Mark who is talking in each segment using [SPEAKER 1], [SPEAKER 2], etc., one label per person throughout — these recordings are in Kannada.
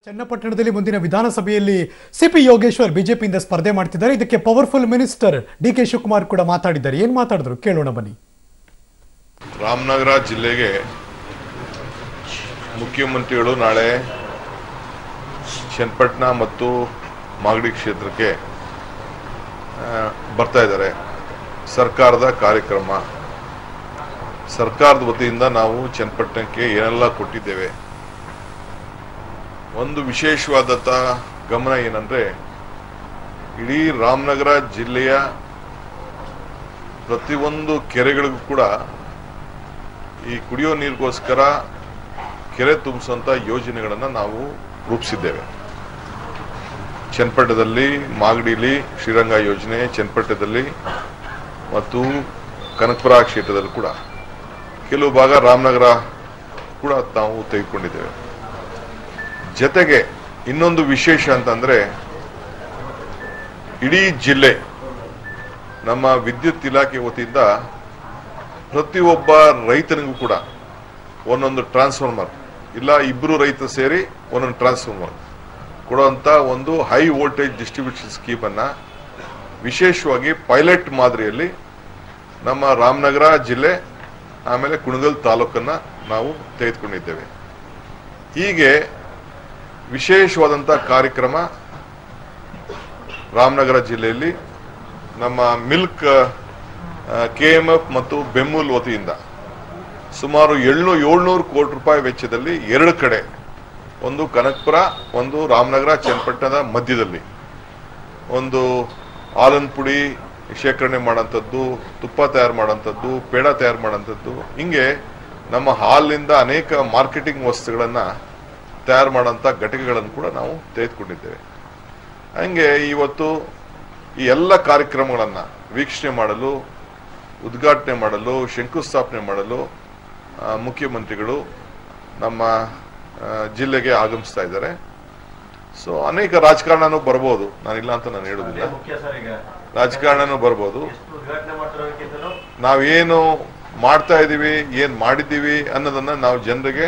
[SPEAKER 1] ಚನ್ನಪಟ್ಟಣದಲ್ಲಿ ಮುಂದಿನ ವಿಧಾನಸಭೆಯಲ್ಲಿ ಸಿಪಿ ಯೋಗೇಶ್ವರ್ ಬಿಜೆಪಿಯಿಂದ ಸ್ಪರ್ಧೆ ಮಾಡ್ತಿದ್ದಾರೆ. ಇದಕ್ಕೆ ಪವರ್ಫುಲ್ ಮಿನಿಸ್ಟರ್ ಡಿ.ಕೆ. ಶಿವಕುಮಾರ್ ಕೂಡ ಮಾತಾಡಿದ್ದಾರೆ. ಏನು ಮಾತಾಡಿದ್ರು ಕೇಳೋಣ ಬನ್ನಿ.
[SPEAKER 2] ರಾಮನಗರ ಜಿಲ್ಲೆಗೆ ಮುಖ್ಯಮಂತ್ರಿಗಳು ನಾಳೆ ಚನ್ನಪಟ್ಟಣ ಮತ್ತು ಮಾಗಡಿ ಕ್ಷೇತ್ರಕ್ಕೆ ಬರ್ತಾ ಇದ್ದಾರೆ. ಸರ್ಕಾರದ ಕಾರ್ಯಕ್ರಮ, ಸರ್ಕಾರದ ವತಿಯಿಂದ ನಾವು ಚನ್ನಪಟ್ಟಣಕ್ಕೆ ಏನೆಲ್ಲ ಕೊಟ್ಟಿದ್ದೇವೆ. ಒಂದು ವಿಶೇಷವಾದಂಥ ಗಮನ ಏನಂದ್ರೆ, ಇಡೀ ರಾಮನಗರ ಜಿಲ್ಲೆಯ ಪ್ರತಿಯೊಂದು ಕೆರೆಗಳಿಗೂ ಕೂಡ ಈ ಕುಡಿಯೋ ನೀರಿಗೋಸ್ಕರ ಕೆರೆ ತುಂಬಿಸುವಂಥ ಯೋಜನೆಗಳನ್ನು ನಾವು ರೂಪಿಸಿದ್ದೇವೆ. ಚನ್ನಪಟ್ಟಣದಲ್ಲಿ, ಮಾಗಡಿಲಿ ಶ್ರೀರಂಗ ಯೋಜನೆ, ಚನ್ನಪಟ್ಟಣದಲ್ಲಿ ಮತ್ತು ಕನಕಪುರ ಕ್ಷೇತ್ರದಲ್ಲಿ ಕೂಡ ಕೆಲವು ಭಾಗ ರಾಮನಗರ ಕೂಡ ನಾವು ತೆಗೆದುಕೊಂಡಿದ್ದೇವೆ. ಜೊತೆಗೆ ಇನ್ನೊಂದು ವಿಶೇಷ ಅಂತಂದ್ರೆ, ಇಡೀ ಜಿಲ್ಲೆ ನಮ್ಮ ವಿದ್ಯುತ್ ಇಲಾಖೆ ವತಿಯಿಂದ ಪ್ರತಿಯೊಬ್ಬ ರೈತನಿಗೂ ಕೂಡ ಒಂದೊಂದು ಟ್ರಾನ್ಸ್ಫಾರ್ಮರ್, ಇಲ್ಲ ಇಬ್ಬರು ರೈತರು ಸೇರಿ ಒಂದೊಂದು ಟ್ರಾನ್ಸ್ಫಾರ್ಮರ್ ಕೊಡುವಂತ ಒಂದು ಹೈ ವೋಲ್ಟೇಜ್ ಡಿಸ್ಟ್ರಿಬ್ಯೂಷನ್ ಸ್ಕೀಮ್ ಅನ್ನ ವಿಶೇಷವಾಗಿ ಪೈಲಟ್ ಮಾದರಿಯಲ್ಲಿ ನಮ್ಮ ರಾಮನಗರ ಜಿಲ್ಲೆ ಆಮೇಲೆ ಕುಣಗಲ್ ತಾಲೂಕನ್ನ ನಾವು ತೆಗೆದುಕೊಂಡಿದ್ದೇವೆ. ಹೀಗೆ ವಿಶೇಷವಾದಂಥ ಕಾರ್ಯಕ್ರಮ ರಾಮನಗರ ಜಿಲ್ಲೆಯಲ್ಲಿ ನಮ್ಮ ಮಿಲ್ಕ್ KMF ಮತ್ತು ಬೆಮ್ಮೂಲ್ ವತಿಯಿಂದ ಸುಮಾರು 700 ಕೋಟಿ ರೂಪಾಯಿ ವೆಚ್ಚದಲ್ಲಿ 2 ಕಡೆ, ಒಂದು ಕನಕಪುರ, ಒಂದು ರಾಮನಗರ ಚನ್ನಪಟ್ಟಣದ ಮಧ್ಯದಲ್ಲಿ ಒಂದು ಹಾಲಿನ ಪುಡಿ ಶೇಖರಣೆ ಮಾಡೋಂಥದ್ದು, ತುಪ್ಪ ತಯಾರು ಮಾಡೋಂಥದ್ದು, ಪೇಡ ತಯಾರು ಮಾಡೋಂಥದ್ದು, ಹಿಂಗೆ ನಮ್ಮ ಹಾಲಿನಿಂದ ಅನೇಕ ಮಾರ್ಕೆಟಿಂಗ್ ವಸ್ತುಗಳನ್ನ ತಯಾರು ಮಾಡೋಂಥ ಘಟಕಗಳನ್ನು ಕೂಡ ನಾವು ತೆಗೆದುಕೊಂಡಿದ್ದೇವೆ. ಹಂಗೆ ಇವತ್ತು ಈ ಎಲ್ಲ ಕಾರ್ಯಕ್ರಮಗಳನ್ನು ವೀಕ್ಷಣೆ ಮಾಡಲು, ಉದ್ಘಾಟನೆ ಮಾಡಲು, ಶಂಕುಸ್ಥಾಪನೆ ಮಾಡಲು ಮುಖ್ಯಮಂತ್ರಿಗಳು ನಮ್ಮ ಜಿಲ್ಲೆಗೆ ಆಗಮಿಸ್ತಾ ಇದ್ದಾರೆ. ಸೊ ಅನೇಕ ರಾಜಕಾರಣನೂ ಬರ್ಬೋದು, ನಾನಿಲ್ಲ ಅಂತ ನಾನು ಹೇಳುದಿಲ್ಲ, ರಾಜಕಾರಣನೂ ಬರ್ಬೋದು. ನಾವೇನು ಮಾಡ್ತಾ ಇದ್ದೀವಿ, ಏನ್ ಮಾಡಿದ್ದೀವಿ ಅನ್ನೋದನ್ನ ನಾವು ಜನರಿಗೆ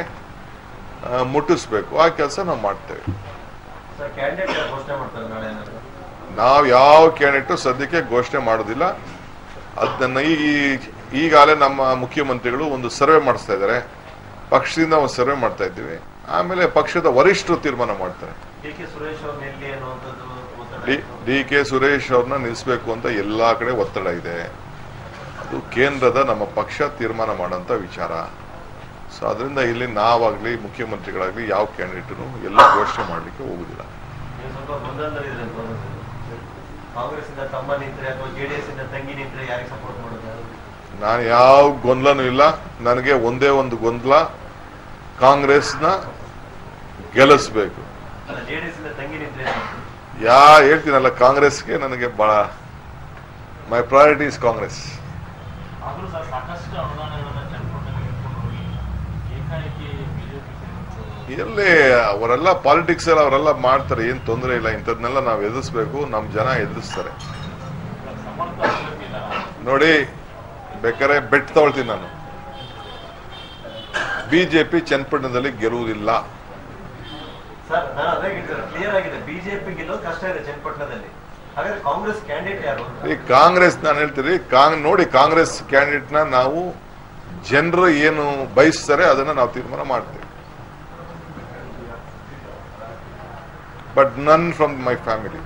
[SPEAKER 2] ಮುಟ್ಟಿಸ್ಬೇಕು. ಆ ಕೆಲಸ ನಾವು ಮಾಡ್ತೇವೆ. ನಾವು ಯಾವ ಕ್ಯಾಂಡಿಡೇಟ್ ಸದ್ಯಕ್ಕೆ ಘೋಷಣೆ ಮಾಡೋದಿಲ್ಲ. ಅದನ್ನ ಈಗಾಗಲೇ ನಮ್ಮ ಮುಖ್ಯಮಂತ್ರಿಗಳು ಒಂದು ಸರ್ವೆ ಮಾಡಿಸ್ತಾ ಇದ್ದಾರೆ. ಪಕ್ಷದಿಂದ ಒಂದು ಸರ್ವೆ ಮಾಡ್ತಾ ಇದ್ದೀವಿ. ಆಮೇಲೆ ಪಕ್ಷದ ವರಿಷ್ಠರು ತೀರ್ಮಾನ ಮಾಡ್ತಾರೆ. ಡಿ.ಕೆ. ಸುರೇಶ್ ಅವ್ರನ್ನ ನಿಲ್ಲಿಸಬೇಕು ಅಂತ ಎಲ್ಲಾ ಕಡೆ ಒತ್ತಡ ಇದೆ. ಅದು ಕೇಂದ್ರದ ನಮ್ಮ ಪಕ್ಷ ತೀರ್ಮಾನ ಮಾಡೋಂಥ ವಿಚಾರ. ಸೊ ಅದರಿಂದ ಇಲ್ಲಿ ನಾವಾಗ್ಲಿ ಮುಖ್ಯಮಂತ್ರಿಗಳಾಗ್ಲಿ ಯಾವ ಕ್ಯಾಂಡಿಡೇಟ್ನು ಎಲ್ಲ ಘೋಷಣೆ ಮಾಡ್ಲಿಕ್ಕೆ ಹೋಗುದಿಲ್ಲ. ನಾನು ಯಾವ ಗೊಂದಲನೂ ಇಲ್ಲ. ನನಗೆ ಒಂದೇ ಒಂದು ಗೊಂದಲ, ಕಾಂಗ್ರೆಸ್ನ ಗೆಲ್ಲಿಸ್ಬೇಕು. ಹೇಳ್ತೀನಲ್ಲ, ಕಾಂಗ್ರೆಸ್ಗೆ ನನಗೆ ಬಹಳ ಮೈ ಪ್ರಯಾರಿಟಿ ಇಸ್ ಕಾಂಗ್ರೆಸ್. ಎಲ್ಲಿ ಅವರೆಲ್ಲ ಪಾಲಿಟಿಕ್ಸ್ ಎಲ್ಲ ಅವರೆಲ್ಲ ಮಾಡ್ತಾರೆ, ಏನ್ ತೊಂದರೆ ಇಲ್ಲ. ಇಂಥದ್ನೆಲ್ಲ ನಾವು ಎದುರಿಸ್ಬೇಕು, ನಮ್ ಜನ ಎದುರಿಸ್ತಾರೆ. ನೋಡಿ, ಬೇಕಾದ್ರೆ ಬೆಟ್ ತಗೊಳ್ತೀನಿ ನಾನು, ಬಿಜೆಪಿ ಚನ್ನಪಟ್ಟಣದಲ್ಲಿ ಗೆಲ್ಲುವುದಿಲ್ಲ. ಕಾಂಗ್ರೆಸ್ ನಾನು ಹೇಳ್ತೀರಿ, ನೋಡಿ ಕಾಂಗ್ರೆಸ್ ಕ್ಯಾಂಡಿಡೇಟ್ ನ ನಾವು ಜನರು ಏನು ಬಯಸ್ತಾರೆ ಅದನ್ನ ನಾವು ತೀರ್ಮಾನ ಮಾಡ್ತೇವೆ. ಬಟ್ ನನ್ ಫ್ರಮ್ ಮೈ ಫ್ಯಾಮಿಲಿ.